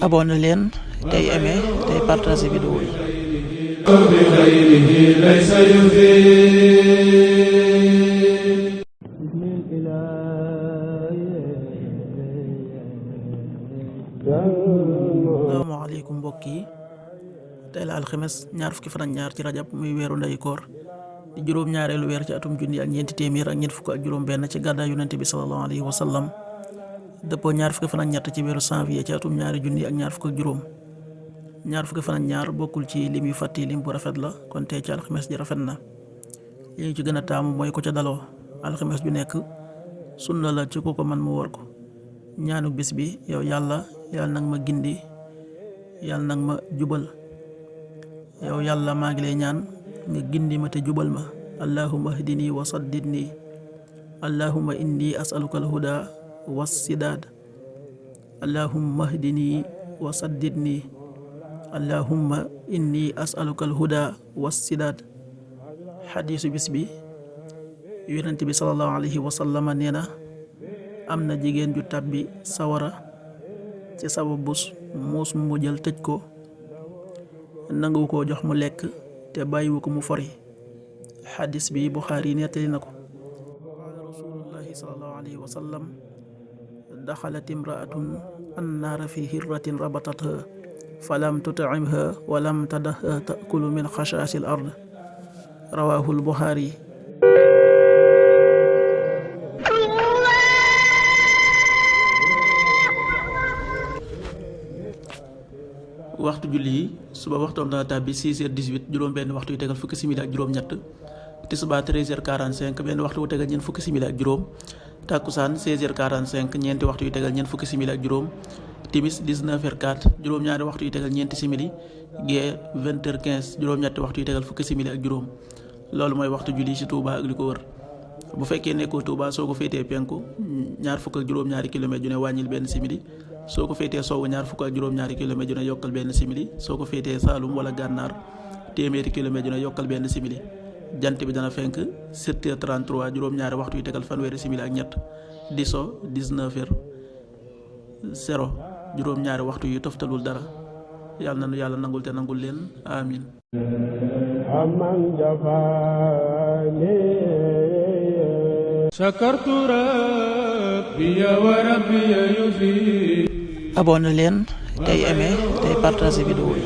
abonné leen tey aimé tey partagé vidéo yi. asalaamaaleykum mbokk yi, tey la alxames ñaar fukki fan ak ñaar ci rajab muy weeru ndeyu koor di juróom-ñaareelu weer ci atum junni ak ñeenti téeméer ak ñeent fukk ak juróom-benn ci gàddaay yonent bi sallallahu alayhi wa sallam dëppoo ñaar fukki fan ak ñett ci weeru janvier ci atum ñaari junni ak ñaar fukk ak juróom. ñaar fukki fan ak ñaar bokkul ci lim yu fàtti lim bu rafet la, kon tey ci alxames ji rafet na. li ñu ci gën a taamu mooy ko ca daloo. alxames ju nekk sunna la ci ku ko man mu war ko. ñaanu bis bi: yow yàlla nag ma gindi, yàlla nag ma jubal. yow yàlla maa ngi lay ñaan nga gindi ma te jubal ma. allahumma hdini wa saddidni. allahumma inni as'aluka alhuda wassidaad. allahumma hdini wa saddidni. allahumma inni as'aluka alhuda wassidaad. xadiisu bis bi: yonent bi sallallahu alayhi wa sallam nee na am na jigéen ju tàbbi sawara ci sababus muus mu jël tëj ko, nangu koo jox mu lekk te bàyyiwu ko mu fori. xadis bi Buxaari nettali na ko. qaala rasulullahi sallallahu alayhi wa sallam: daxalat imraatun annaara fi hirratin rabatatha falam tut'imha wa lam tadaha ta'kulu min xashaasi al ard. rawaahul Buxaari. waxtu julli yi: suba waxtoom dana tàbbi 6h18 juróom-benn waxtu yu tegal fukki simili ak juróom-ñett. tisbaar 13h45 benn waxtu wu tegal ñeent fukki simili ak juróom. takkusaan 16h45 ñeenti waxtu yu tegal ñeent fukki simili ak juróom. timis 19h04 juróom-ñaari waxtu yu tegal ñeenti simili. gee 20h15 juróom-ñetti waxtu yu tegal fukki simili ak juróom. loolu mooy waxtu julli ci Touba ak li ko wër. bu fekkee nekkoo Touba soo ko féetee penku ñaar fukk ak juróom-ñaari kilomètre ju ne wàññil benn simili. soo ko féetee sowwu ñaar fukk ak juróom-ñaari kilomètre ju ne yokkal benn simili. soo ko féetee Saalum wala Gànnaar téeméeri kilomètre ju ne yokkal benn simili. jant bi dana fenk 7h33 juróom-ñaari waxtu yu tegal fanweeri simili ak ñett. di so 19h0 juróom-ñaari waxtu yu toftalul dara. yàlla na nu yàlla nangul te nangul leen amin. abonné leen tey aimé tey partagé vidéo yi.